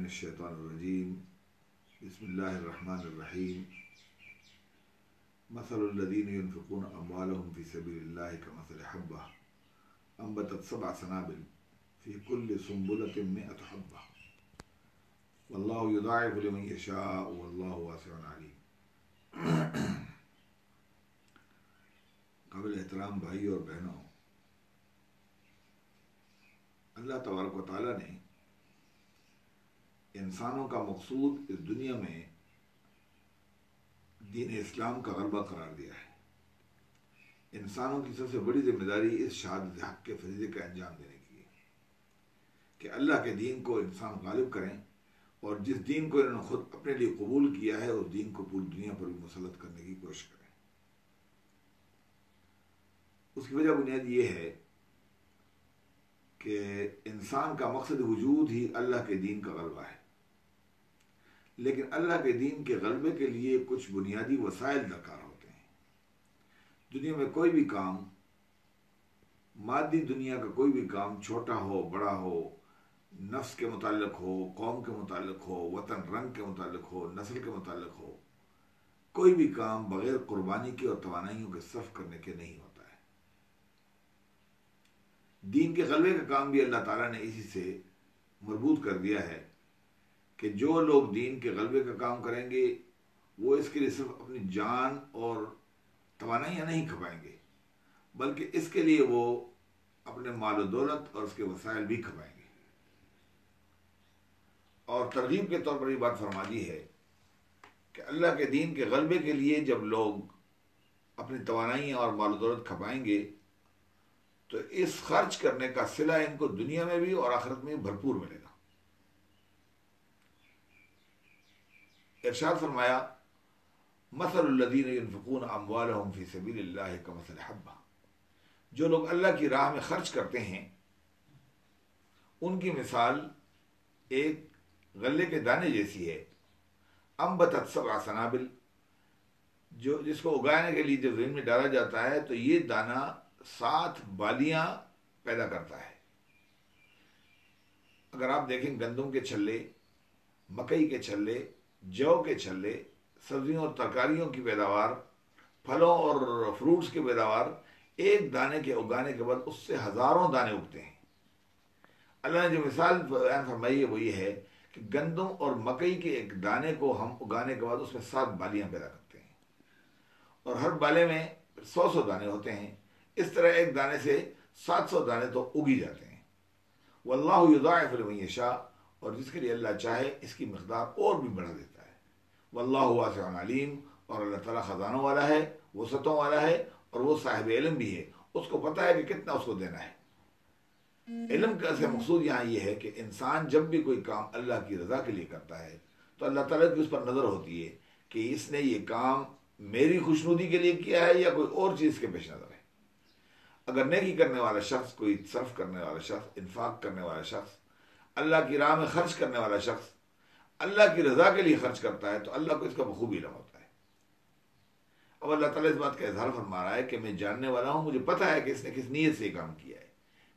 الشیطان الرجیم بسم اللہ الرحمن الرحیم مثل الذین ينفقون اموالهم فی سبیل اللہ کمثل حبہ انبتت 7 سنابل فی کل سنبلۃ 100 حبہ واللہ یضاعف لمن یشاء واللہ واسع علیم۔ قابل احترام بھائی اور بہنوں، اللہ تبارک و تعالیٰ نے انسانوں کا مقصود اس دنیا میں دین اسلام کا غلبہ قرار دیا ہے۔ انسانوں کی سب سے بڑی ذمہ داری اس شہادت حق کے فریضے کا انجام دینے کی ہے کہ اللہ کے دین کو انسان غالب کریں، اور جس دین کو انہوں نے خود اپنے لیے قبول کیا ہے اس دین کو پوری دنیا پر بھی مسلط کرنے کی کوشش کریں۔ اس کی وجہ بنیاد یہ ہے کہ انسان کا مقصد وجود ہی اللہ کے دین کا غلبہ ہے، لیکن اللہ کے دین کے غلبے کے لیے کچھ بنیادی وسائل درکار ہوتے ہیں۔ دنیا میں کوئی بھی کام، مادی دنیا کا کوئی بھی کام، چھوٹا ہو بڑا ہو، نفس کے متعلق ہو، قوم کے متعلق ہو، وطن رنگ کے متعلق ہو، نسل کے متعلق ہو، کوئی بھی کام بغیر قربانی کے اور توانائیوں کے صرف کرنے کے نہیں ہوتا ہے۔ دین کے غلبے کا کام بھی اللہ تعالیٰ نے اسی سے مربوط کر دیا ہے کہ جو لوگ دین کے غلبے کا کام کریں گے وہ اس کے لیے صرف اپنی جان اور توانائیاں نہیں کھپائیں گے، بلکہ اس کے لیے وہ اپنے مال و دولت اور اس کے وسائل بھی کھپائیں گے۔ اور ترغیب کے طور پر یہ بات فرما دی ہے کہ اللہ کے دین کے غلبے کے لیے جب لوگ اپنی توانائیاں اور مال و دولت کھپائیں گے تو اس خرچ کرنے کا صلہ ان کو دنیا میں بھی اور آخرت میں بھرپور ملے گا۔ ارشاد فرمایا مثل الذین ينفقون اموالهم فی سبیل اللہ کمثل حبہ، جو لوگ اللہ کی راہ میں خرچ کرتے ہیں ان کی مثال ایک غلے کے دانے جیسی ہے، انبتت 7 سنابل، جس کو اگانے کے لیے جب زمین میں ڈالا جاتا ہے تو یہ دانہ 7 بالیاں پیدا کرتا ہے۔ اگر آپ دیکھیں گندم کے چھلے، مکئی کے چھلے، جو کے چھلے، سبزیوں اور ترکاریوں کی پیداوار، پھلوں اور فروٹس کی پیداوار، ایک دانے کے اگانے کے بعد اس سے ہزاروں دانے اگتے ہیں۔ اللہ نے جو مثال بیان فرمائی ہے وہ یہ ہے کہ گندم اور مکئی کے ایک دانے کو ہم اگانے کے بعد اس میں 7 بالیاں پیدا کرتے ہیں، اور ہر بالے میں 100 دانے ہوتے ہیں۔ اس طرح ایک دانے سے 700 دانے تو اگی جاتے ہیں۔ واللہ یضاعف لمن یشاء، اور جس کے لیے اللہ چاہے اس کی مقدار اور بھی بڑھا دیتا ہے۔ واللہ واسع علیم، اور اللہ تعالیٰ خزانوں والا ہے، وسعتوں والا ہے، اور وہ صاحب علم بھی ہے، اس کو پتہ ہے کہ کتنا اس کو دینا ہے۔ علم کا سے مقصود یہاں یہ ہے کہ انسان جب بھی کوئی کام اللہ کی رضا کے لیے کرتا ہے تو اللہ تعالیٰ کی اس پر نظر ہوتی ہے کہ اس نے یہ کام میری خوشنودی کے لیے کیا ہے یا کوئی اور چیز کے پیش نظر ہے۔ اگر نیکی کرنے والا شخص، کوئی صرف کرنے والا شخص، انفاق کرنے والا شخص، اللہ کی راہ میں خرچ کرنے والا شخص اللہ کی رضا کے لیے خرچ کرتا ہے تو اللہ کو اس کا بخوبی علم ہوتا ہے۔ اب اللہ تعالیٰ اس بات کا اظہار فرما رہا ہے کہ میں جاننے والا ہوں، مجھے پتہ ہے کہ اس نے کس نیت سے یہ کام کیا ہے،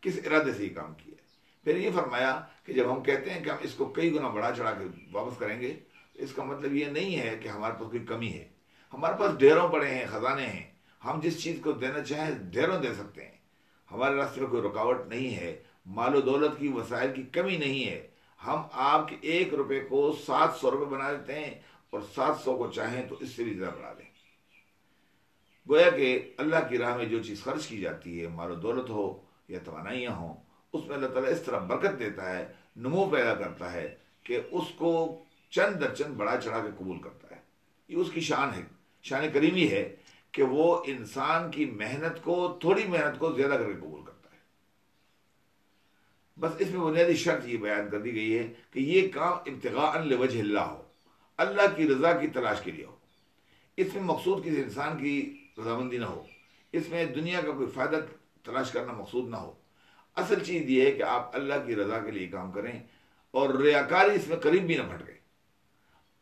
کس ارادے سے یہ کام کیا ہے۔ پھر یہ فرمایا کہ جب ہم کہتے ہیں کہ ہم اس کو کئی گنا بڑھا چڑھا کے واپس کریں گے، اس کا مطلب یہ نہیں ہے کہ ہمارے پاس کوئی کمی ہے۔ ہمارے پاس ڈھیروں پڑے ہیں، خزانے ہیں، ہم جس چیز کو دینا چاہیں ڈھیروں دے سکتے ہیں۔ ہمارے راستے میں کوئی رکاوٹ نہیں ہے، مال و دولت کی وسائل کی کمی نہیں ہے۔ ہم آپ کے 1 روپے کو 700 روپے بنا دیتے ہیں، اور 700 کو چاہیں تو اس سے بھی زیادہ بڑھا دیں۔ گویا کہ اللہ کی راہ میں جو چیز خرچ کی جاتی ہے، مال و دولت ہو یا توانائیاں ہوں، اس میں اللہ تعالیٰ اس طرح برکت دیتا ہے، نمو پیدا کرتا ہے کہ اس کو چند در چند بڑھا چڑھا کے قبول کرتا ہے۔ یہ اس کی شان ہے، شان کریمی ہے کہ وہ انسان کی محنت کو، تھوڑی محنت کو زیادہ کر کے قبول کرتا ہے۔ بس اس میں بنیادی شرط یہ بیان کر دی گئی ہے کہ یہ کام ابتغاء لوجہ اللہ ہو، اللہ کی رضا کی تلاش کے لیے ہو۔ اس میں مقصود کسی انسان کی رضامندی نہ ہو، اس میں دنیا کا کوئی فائدہ تلاش کرنا مقصود نہ ہو۔ اصل چیز یہ ہے کہ آپ اللہ کی رضا کے لیے کام کریں، اور ریاکاری اس میں قریب بھی نہ پھٹکے۔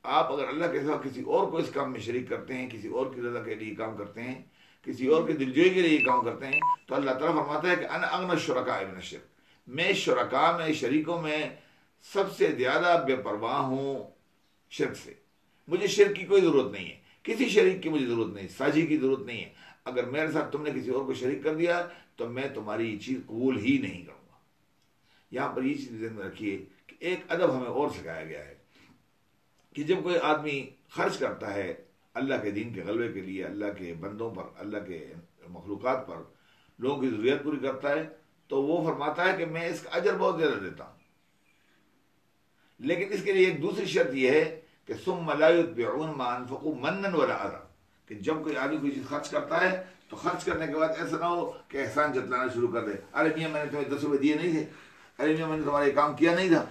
آپ اگر اللہ کے سوا کسی اور کو اس کام میں شریک کرتے ہیں، کسی اور کی رضا کے لیے کام کرتے ہیں، کسی اور کے دلجوئی کے لیے کام کرتے ہیں، تو اللہ تعالیٰ فرماتا ہے کہ انا اغنی الشرکاء من الشرک، میں شرکاء میں، شریکوں میں سب سے زیادہ بے پرواہ ہوں شرک سے. مجھے شرک کی کوئی ضرورت نہیں ہے، کسی شریک کی مجھے ضرورت نہیں، ساجی کی ضرورت نہیں ہے. اگر میرے ساتھ تم نے کسی اور کو شریک کر دیا تو میں تمہاری یہ چیز قبول ہی نہیں کروں گا. یہاں پر یہ چیز ذہن میں رکھیے کہ ایک ادب ہمیں اور سکھایا گیا ہے کہ جب کوئی آدمی خرچ کرتا ہے اللہ کے دین کے غلبے کے لیے، اللہ کے بندوں پر، اللہ کے مخلوقات پر، لوگوں کی ضروریات پوری کرتا ہے، تو وہ فرماتا ہے کہ میں اس کا اجر بہت زیادہ دیتا ہوں. لیکن اس کے لیے ایک دوسری شرط یہ ہے کہ ثم لا يتبعون ما انفقوا منا ولا اذى، کہ جب کوئی آدمی کوئی چیز خرچ کرتا ہے تو خرچ کرنے کے بعد ایسا نہ ہو کہ احسان جتلانا شروع کر دے. ارے میاں میں نے تمہیں 10 روپئے دیے نہیں تھے، ارے میاں میں نے تمہارا یہ کام کیا نہیں تھا،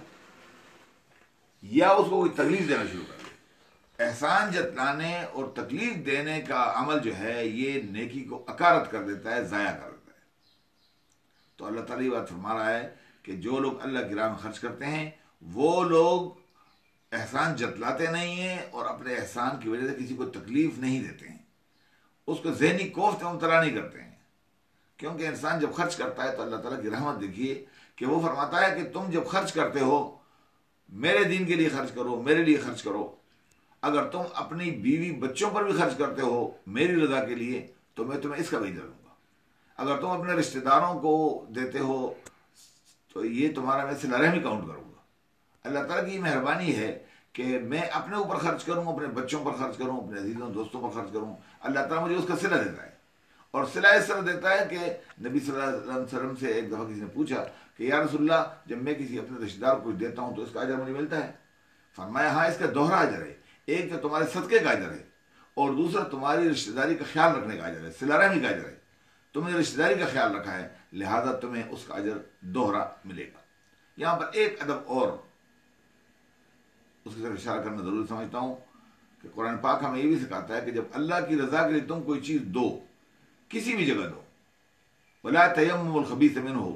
یا اس کو کوئی تکلیف دینا شروع کر دے. احسان جتلانے اور تکلیف دینے کا عمل جو ہے یہ نیکی کو اکارت کر دیتا ہے، ضائع کر دیتا ہے. تو اللہ تعالیٰ یہ بات فرما رہا ہے کہ جو لوگ اللہ کی راہ میں خرچ کرتے ہیں وہ لوگ احسان جتلاتے نہیں ہیں اور اپنے احسان کی وجہ سے کسی کو تکلیف نہیں دیتے ہیں، اس کو ذہنی کوفت میں مبتلا نہیں کرتے ہیں. کیونکہ انسان جب خرچ کرتا ہے تو اللہ تعالیٰ کی رحمت دیکھیے کہ وہ فرماتا ہے کہ تم جب خرچ کرتے ہو میرے دین کے لیے خرچ کرو، میرے لیے خرچ کرو. اگر تم اپنی بیوی بچوں پر بھی خرچ کرتے ہو میری رضا کے لیے تو میں تمہیں اس کا بھی دے دوں گا. اگر تم اپنے رشتہ داروں کو دیتے ہو تو یہ تمہارا میں صلہ رحمی کاؤنٹ کروں گا. اللہ تعالیٰ کی مہربانی ہے کہ میں اپنے اوپر خرچ کروں، اپنے بچوں پر خرچ کروں، اپنے عزیزوں دوستوں پر خرچ کروں. اللہ تعالیٰ مجھے اس کا صلہ دیتا ہے، اور صلہ اس طرح دیتا ہے کہ نبی صلی اللہ علیہ وسلم سے ایک دفعہ کسی نے پوچھا کہ یا رسول اللہ جب میں کسی اپنے رشتہ دار کو کچھ دیتا ہوں تو اس کا اجر مجھے ملتا ہے؟ فرمایا ہاں، اس کا دوہرا اجر ہے. ایک تو تمہارے صدقے کا اجر ہے اور دوسرا تمہاری رشتہ داری کا خیال رکھنے کا اجر ہے، صلہ رحمی کا اجر ہے. تم نے رشتہ داری کا خیال رکھا ہے لہذا تمہیں اس کا اجر دوہرا ملے گا. یہاں پر ایک ادب اور اس کی طرف اشارہ کرنا ضروری سمجھتا ہوں کہ قرآن پاک ہمیں یہ بھی سکھاتا ہے کہ جب اللہ کی رضا کے لیے تم کوئی چیز دو، کسی بھی جگہ دو، وَلَا تَيَمُّمُوا الْخَبِيثَ مِنْهُ،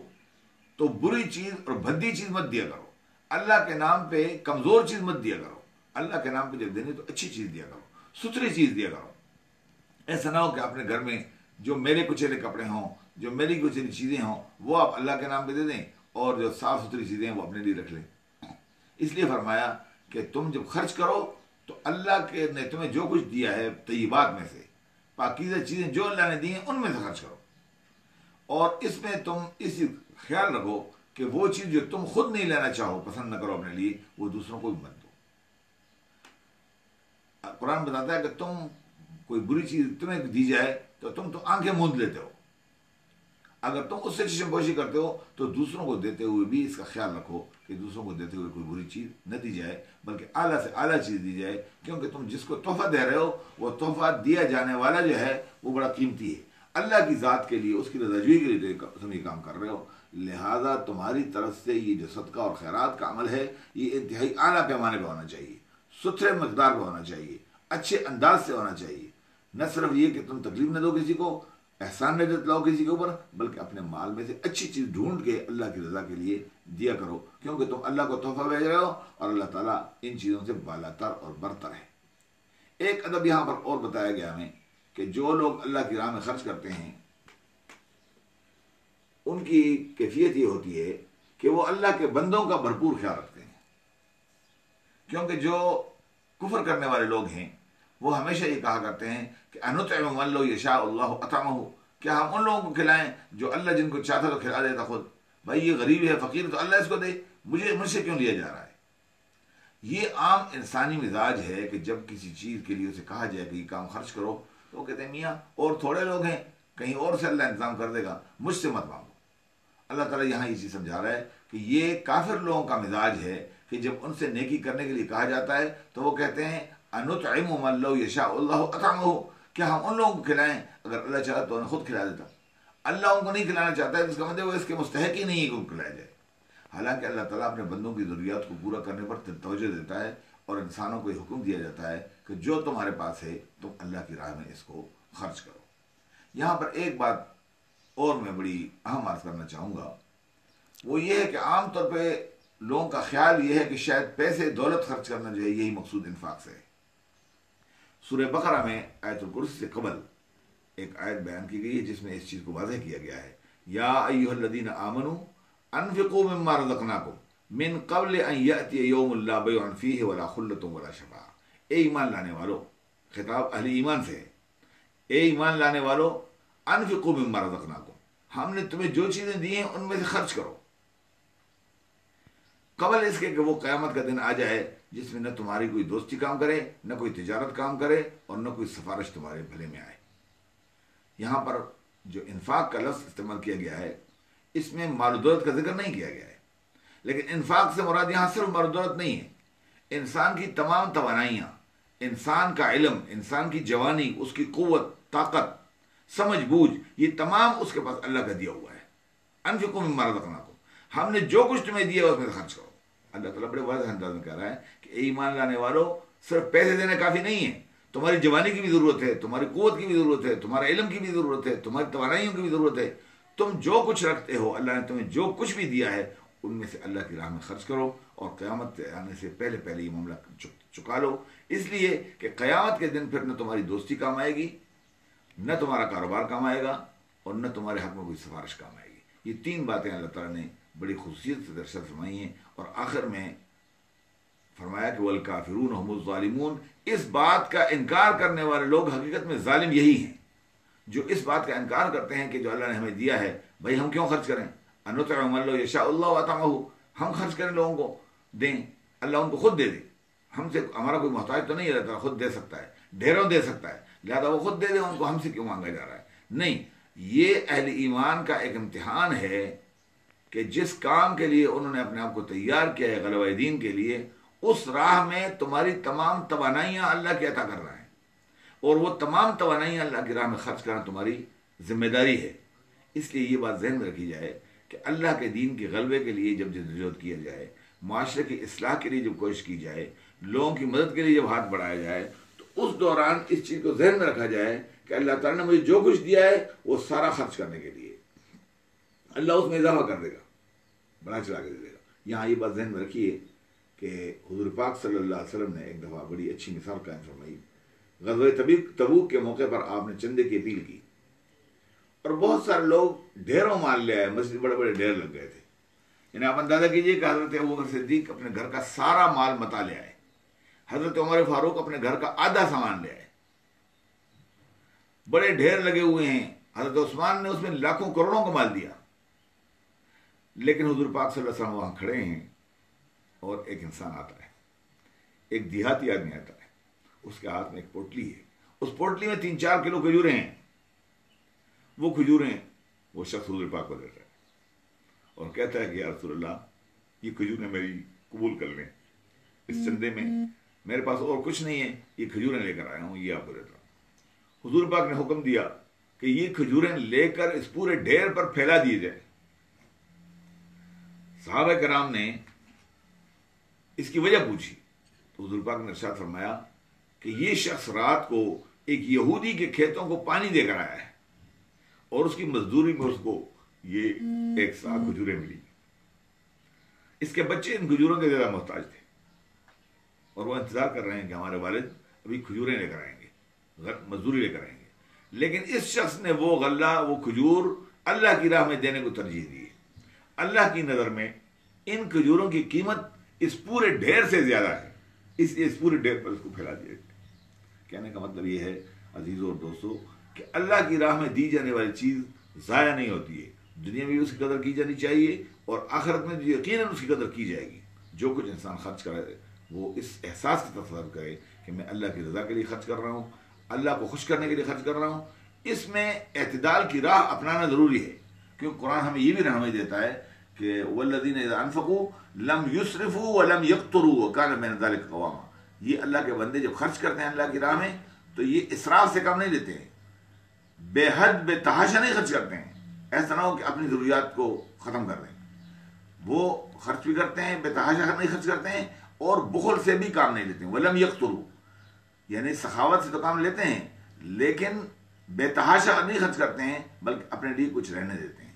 تو بری چیز اور بھدی چیز مت دیا کرو. اللہ کے نام پہ کمزور چیز مت دیا کرو. اللہ کے نام پہ جب دینی تو اچھی چیز دیا کرو، ستھری چیز دیا کرو. ایسا نہ ہو کہ اپنے گھر میں جو میلے کچیلے کپڑے ہوں، جو میلی کچیلی چیزیں ہوں وہ آپ اللہ کے نام پہ دے دیں اور جو صاف ستھری چیزیں ہیں وہ اپنے لیے رکھ لیں. اس لیے فرمایا کہ تم جب خرچ کرو تو اللہ کے نے تمہیں جو کچھ دیا ہے طیبات میں سے، پاکیزہ چیزیں جو اللہ نے دی ہیں ان میں سے خرچ کرو. اور اس میں تم اس خیال رکھو کہ وہ چیز جو تم خود نہیں لینا چاہو، پسند نہ کرو اپنے لیے، وہ دوسروں کو بھی مت دو. قرآن بتاتا ہے کہ تم کوئی بری چیز تمہیں دی جائے تو تم تو آنکھیں موند لیتے ہو. اگر تم اس سے چشم پوشی کرتے ہو تو دوسروں کو دیتے ہوئے بھی اس کا خیال رکھو کہ دوسروں کو دیتے ہوئے کوئی بری چیز نہ دی جائے بلکہ اعلیٰ سے اعلیٰ چیز دی جائے. کیونکہ تم جس کو تحفہ دے رہے ہو وہ تحفہ دیا جانے والا جو ہے وہ بڑا قیمتی ہے. اللہ کی ذات کے لیے، اس کی رضاجوئی کے لیے تم یہ کام کر رہے ہو، لہذا تمہاری طرف سے یہ جو صدقہ اور خیرات کا عمل ہے یہ انتہائی اعلیٰ پیمانے پہ ہونا چاہیے، ستھرے مقدار پہ ہونا چاہیے، اچھے انداز سے ہونا چاہیے. نہ صرف یہ کہ تم تکلیف نہ دو کسی کو، احسان نہ جتلاؤ کسی کے اوپر، بلکہ اپنے مال میں سے اچھی چیز ڈھونڈ کے اللہ کی رضا کے لیے دیا کرو. کیونکہ تم اللہ کو تحفہ بھیج رہے ہو اور اللہ تعالیٰ ان چیزوں سے بالاتر اور برتر ہے. ایک ادب یہاں پر اور بتایا گیا ہمیں کہ جو لوگ اللہ کی راہ میں خرچ کرتے ہیں ان کی کیفیت یہ ہوتی ہے کہ وہ اللہ کے بندوں کا بھرپور خیال رکھتے ہیں. کیونکہ جو کفر کرنے والے لوگ ہیں وہ ہمیشہ یہ کہا کرتے ہیں کہ اَنُطْعِمُ مَن لَّوْ يَشَاءُ اللَّهُ أَطْعَمَهُ، کیا ہم ان لوگوں کو کھلائیں جو اللہ جن کو چاہتا تو کھلا دیتا خود. بھائی یہ غریب ہے، فقیر، تو اللہ اس کو دے، مجھ سے کیوں لیا جا رہا ہے؟ یہ عام انسانی مزاج ہے کہ جب کسی چیز کے لیے اسے کہا جائے کہ یہ کام خرچ کرو تو وہ کہتے ہیں میاں اور تھوڑے لوگ ہیں، کہیں اور سے اللہ انتظام کر دے گا، مجھ سے مت مانگو. اللہ تعالیٰ یہاں یہ چیز سمجھا رہا ہے کہ یہ کافر لوگوں کا مزاج ہے کہ جب ان سے نیکی کرنے کے لیے کہا جاتا ہے تو وہ کہتے ہیں اَنُطْعِمُ مَن لَّوْ يَشَاءُ اللَّهُ أَطْعَمَهُ، کیا ہم ان لوگوں کو کھلائیں اگر اللہ چاہتا تو انہیں خود کھلا دیتا. اللہ ان کو نہیں کھلانا چاہتا ہے تو اس کا مطلب وہ اس کے مستحق ہی نہیں ہے کہ ان کو کھلایا جائے. حالانکہ اللہ تعالیٰ اپنے بندوں کی ضروریات کو پورا کرنے پر توجہ دیتا ہے اور انسانوں کو یہ حکم دیا جاتا ہے کہ جو تمہارے پاس ہے تم اللہ کی راہ میں اس کو خرچ کرو. یہاں پر ایک بات اور میں بڑی اہم عرض کرنا چاہوں گا، وہ یہ ہے کہ عام طور پہ لوگوں کا خیال یہ ہے کہ شاید پیسے دولت خرچ کرنا جو ہے یہی مقصود انفاق سے ہے. سورہ بقرہ میں آیت الکرسی سے قبل ایک آیت بیان کی گئی ہے جس میں اس چیز کو واضح کیا گیا ہے، یا ایھا الذین آمنوا انفقوا مما رزقناکم، من قبل ان یأتی یوم لا بیع فیہ ولا خلۃ ولا شفاعہ. اے ایمان لانے والو، خطاب اہل ایمان سے ہے، اے ایمان لانے والو، انفقوا مما رزقناکم، ہم نے تمہیں جو چیزیں دی ہیں ان میں سے خرچ کرو، قبل اس کے کہ وہ قیامت کا دن آ جائے جس میں نہ تمہاری کوئی دوستی کام کرے، نہ کوئی تجارت کام کرے، اور نہ کوئی سفارش تمہارے بھلے میں آئے. یہاں پر جو انفاق کا لفظ استعمال کیا گیا ہے اس میں مال و دولت کا ذکر نہیں کیا گیا ہے، لیکن انفاق سے مراد یہاں صرف مال و دولت نہیں ہے، انسان کی تمام توانائیاں، انسان کا علم، انسان کی جوانی، اس کی قوت، طاقت، سمجھ بوجھ، یہ تمام اس کے پاس اللہ کا دیا ہوا ہے. انفقوا مما رزقناکم، ہم نے جو کچھ تمہیں دیا اس میں سے خرچ کرو. اللہ تعالیٰ بڑے واضح انداز میں کہہ رہا ہے کہ اے ایمان لانے والو، صرف پیسے دینا کافی نہیں ہے، تمہاری جوانی کی بھی ضرورت ہے، تمہاری قوت کی بھی ضرورت ہے، تمہارے علم کی بھی ضرورت ہے، تمہاری توانائیوں کی بھی ضرورت ہے. تم جو کچھ رکھتے ہو، اللہ نے تمہیں جو کچھ بھی دیا ہے ان میں سے اللہ کی راہ میں خرچ کرو، اور قیامت آنے سے پہلے پہلے یہ معاملہ چکا لو. اس لیے کہ قیامت کے دن پھر نہ تمہاری دوستی کام آئے گی، نہ تمہارا کاروبار کام آئے گا، اور نہ تمہارے حق میں کوئی سفارش کام آئے گی. یہ تین باتیں اللہ تعالیٰ نے بڑی خصوصیت سے درشت فرمائی ہیں، اور آخر میں فرمایا کہ والکافرون هم الظالمون. اس بات کا انکار کرنے والے لوگ حقیقت میں ظالم یہی ہیں جو اس بات کا انکار کرتے ہیں کہ جو اللہ نے ہمیں دیا ہے بھائی ہم کیوں خرچ کریں. انطعم من لو یشاء اللہ اطعمہ، ہم خرچ کریں، لوگوں کو دیں، اللہ ان کو خود دے دے. ہم سے ہمارا کوئی محتاج تو نہیں ہے، اللہ خود دے سکتا ہے، ڈھیروں دے سکتا ہے، لہذا وہ خود دے دے ان کو، ہم سے کیوں مانگا جا رہا ہے. نہیں، یہ اہل ایمان کا ایک امتحان ہے کہ جس کام کے لیے انہوں نے اپنے آپ کو تیار کیا ہے غلبہ دین کے لیے، اس راہ میں تمہاری تمام توانائیاں اللہ کی عطا کر رہا ہے، اور وہ تمام توانائیاں اللہ کی راہ میں خرچ کرنا تمہاری ذمہ داری ہے. اس لیے یہ بات ذہن میں رکھی جائے کہ اللہ کے دین کے غلبے کے لیے جب جدوجہد کیا جائے، معاشرے کی اصلاح کے لیے جب کوشش کی جائے، لوگوں کی مدد کے لیے جب ہاتھ بڑھایا جائے، تو اس دوران اس چیز کو ذہن میں رکھا جائے کہ اللہ تعالیٰ نے مجھے جو کچھ دیا ہے وہ سارا خرچ کرنے کے لیے، اللہ اس میں اضافہ کر دے گا، بڑا چلا کے دے دے گا. یہاں یہ بات ذہن میں رکھیے کہ حضور پاک صلی اللہ علیہ وسلم نے ایک دفعہ بڑی اچھی مثال قائم فرمائی. غزوہ تبوک کے موقع پر آپ نے چندے کی اپیل کی، اور بہت سارے لوگ ڈھیروں مال لے آئے، مسجد بڑے بڑے ڈھیر لگ گئے تھے. یعنی آپ اندازہ کیجئے کہ حضرت ابوبکر صدیق اپنے گھر کا سارا مال متا لے آئے، حضرت عمر فاروق اپنے گھر کا آدھا سامان لے آئے، بڑے ڈھیر لگے ہوئے ہیں. حضرت عثمان نے اس میں لاکھوں کروڑوں کا مال دیا. لیکن حضور پاک صلی اللہ علیہ وسلم وہاں کھڑے ہیں، اور ایک انسان آتا ہے، ایک دیہاتی آدمی آتا ہے، اس کے ہاتھ میں ایک پوٹلی ہے، اس پوٹلی میں 3-4 کلو کھجوریں ہیں. وہ کھجوریں وہ شخص حضور پاک کو دیتا ہے اور کہتا ہے کہ یا رسول اللہ، یہ کھجوریں میری قبول کر لیں، اس چندے میں میرے پاس اور کچھ نہیں ہے، یہ کھجوریں لے کر آیا ہوں، یہ آپ کو دیتا ہوں. حضور پاک نے حکم دیا کہ یہ کھجوریں لے کر اس پورے ڈھیر پر پھیلا دیے جائیں. صحابہ کرام نے اس کی وجہ پوچھی تو حضور پاک نے ارشاد فرمایا کہ یہ شخص رات کو ایک یہودی کے کھیتوں کو پانی دے کر آیا ہے، اور اس کی مزدوری میں اس کو یہ 1 سا کھجوریں ملی. اس کے بچے ان کھجوروں کے زیادہ محتاج تھے، اور وہ انتظار کر رہے ہیں کہ ہمارے والد ابھی کھجوریں لے کر آئیں گے، مزدوری لے کر آئیں گے. لیکن اس شخص نے وہ غلہ، وہ کھجور اللہ کی راہ میں دینے کو ترجیح دی. اللہ کی نظر میں ان کھجوروں کی قیمت اس پورے ڈھیر سے زیادہ ہے، اس لیے اس پورے ڈھیر پر اس کو پھیلا دیا. کہنے کا مطلب یہ ہے عزیزوں اور دوستوں کہ اللہ کی راہ میں دی جانے والی چیز ضائع نہیں ہوتی ہے. دنیا میں بھی اس کی قدر کی جانی چاہیے، اور آخرت میں یقیناً اس کی قدر کی جائے گی. جو کچھ انسان خرچ کرے وہ اس احساس کا تصور کرے کہ میں اللہ کی رضا کے لیے خرچ کر رہا ہوں، اللہ کو خوش کرنے کے لیے خرچ کر رہا ہوں. اس میں اعتدال کی راہ اپنانا ضروری ہے، کیونکہ قرآن ہمیں یہ بھی رہنمائی دیتا ہے کہ والذین اذا انفقوا لم یسرفوا ولم یقتروا وکان بین ذلک قواما. یہ اللہ کے بندے جب خرچ کرتے ہیں اللہ کی راہ میں تو یہ اسراف سے کم نہیں لیتے ہیں، بے حد بے تحاشا نہیں خرچ کرتے ہیں. ایسا نہ ہو کہ اپنی ضروریات کو ختم کر دیں. وہ خرچ بھی کرتے ہیں، بے تحاشا نہیں خرچ کرتے ہیں، اور بخل سے بھی کام نہیں لیتے ہیں. ولم یقتروا یعنی سخاوت سے تو کام لیتے ہیں لیکن بے تحاشا نہیں خرچ کرتے ہیں، بلکہ اپنے لیے کچھ رہنے دیتے ہیں،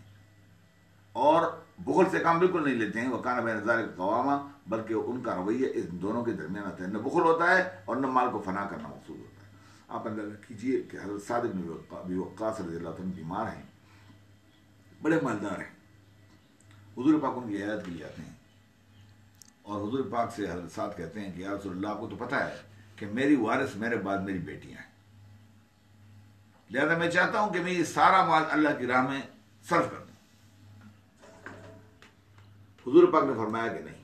اور بخل سے کام بالکل نہیں لیتے ہیں. وکان بین ذلک قواما، بلکہ ان کا رویہ ان دونوں کے درمیان آتا ہے، نہ بخل ہوتا ہے اور نہ مال کو فنا کرنا مقصود ہوتا ہے. آپ اندازہ کیجئے کہ حضرت سعد بن ابی وقاص رضی اللہ عنہ بیمار ہیں، بڑے مالدار ہیں. حضور پاک ان کی عیادت کے لیے آتے ہیں اور حضور پاک سے حضرت سعد کہتے ہیں کہ یا رسول اللہ کو تو پتہ ہے کہ میری وارث میرے بعد میری بیٹیاں ہیں، لہذا میں چاہتا ہوں کہ میں یہ سارا مال اللہ کی راہ میں صرف کر دوں۔ حضور پاک نے فرمایا کہ نہیں۔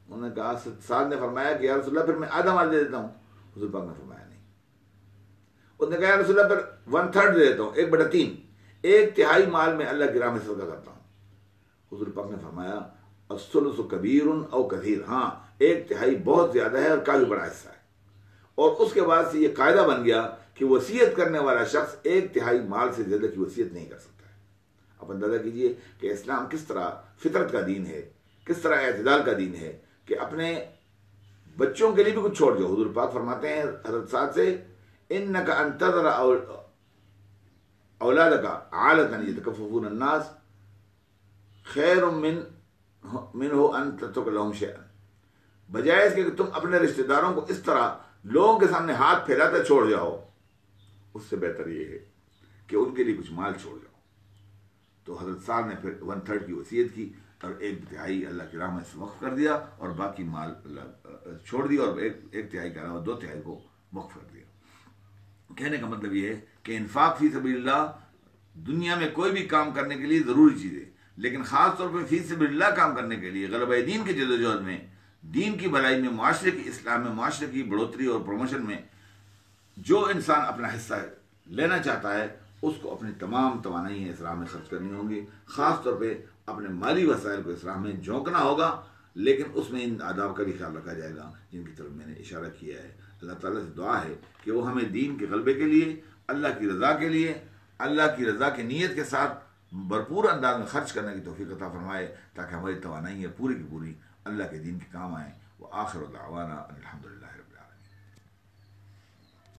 انہوں نے کہا، سعد نے فرمایا کہ یا رسول اللہ پھر میں آدھا مال دے دیتا ہوں۔ حضور پاک نے فرمایا نہیں۔ انہوں نے کہا یا رسول اللہ پھر 1/3 دے دیتا ہوں، 1/3، 1/3 مال میں اللہ کی راہ میں صدقہ کرتا ہوں۔ حضور پاک نے فرمایا الثلث کبیر او کثیر، ہاں 1/3 بہت زیادہ ہے اور کافی بڑا حصہ ہے۔ اور اس کے بعد سے یہ قاعدہ بن گیا کہ وصیت کرنے والا شخص 1/3 مال سے زیادہ کی وصیت نہیں کر سکتا ہے۔ اب اندازہ کیجئے کہ اسلام کس طرح فطرت کا دین ہے، کس طرح اعتدال کا دین ہے کہ اپنے بچوں کے لیے بھی کچھ چھوڑ جاؤ۔ حضور پاک فرماتے ہیں حضرت سعد سے، انک ان تذر اولادک عالۃ یتکففون الناس خیر منہ ان تترک لهم شیئا، بجائے اس کے کہ تم اپنے رشتہ داروں کو اس طرح لوگوں کے سامنے ہاتھ پھیلاتے چھوڑ جاؤ، اس سے بہتر یہ ہے کہ ان کے لیے کچھ مال چھوڑ جاؤ۔ تو حضرت صاحب نے پھر 1/3 کی وصیت کی اور 1/3 اللہ کی راہ میں وقف کر دیا اور باقی مال اللہ چھوڑ دیا اور 1/3 کے علاوہ 2/3 کو وقف کر دیا۔ کہنے کا مطلب یہ ہے کہ انفاق فی سبیل اللہ دنیا میں کوئی بھی کام کرنے کے لیے ضروری چیز ہے، لیکن خاص طور پہ فی سبیل اللہ کام کرنے کے لیے غلبہ دین کے جدوجہد میں، دین کی بھلائی میں، معاشرے کی اصلاح میں، معاشرے کی بڑھوتری اور پروموشن میں جو انسان اپنا حصہ لینا چاہتا ہے اس کو اپنی تمام توانائی اس راہ میں خرچ کرنی ہوں گی، خاص طور پہ اپنے مالی وسائل کو اس راہ میں جھونکنا ہوگا، لیکن اس میں ان آداب کا بھی خیال رکھا جائے گا جن کی طرف میں نے اشارہ کیا ہے۔ اللہ تعالیٰ سے دعا ہے کہ وہ ہمیں دین کے غلبے کے لیے، اللہ کی رضا کے لیے، اللہ کی رضا کی نیت کے ساتھ بھرپور انداز میں خرچ کرنے کی توفیق عطا فرمائے تاکہ ہماری توانائی پوری کی پوری اللہ کے دین کے کام آئیں۔ وآخر دعوانا الحمدللہ۔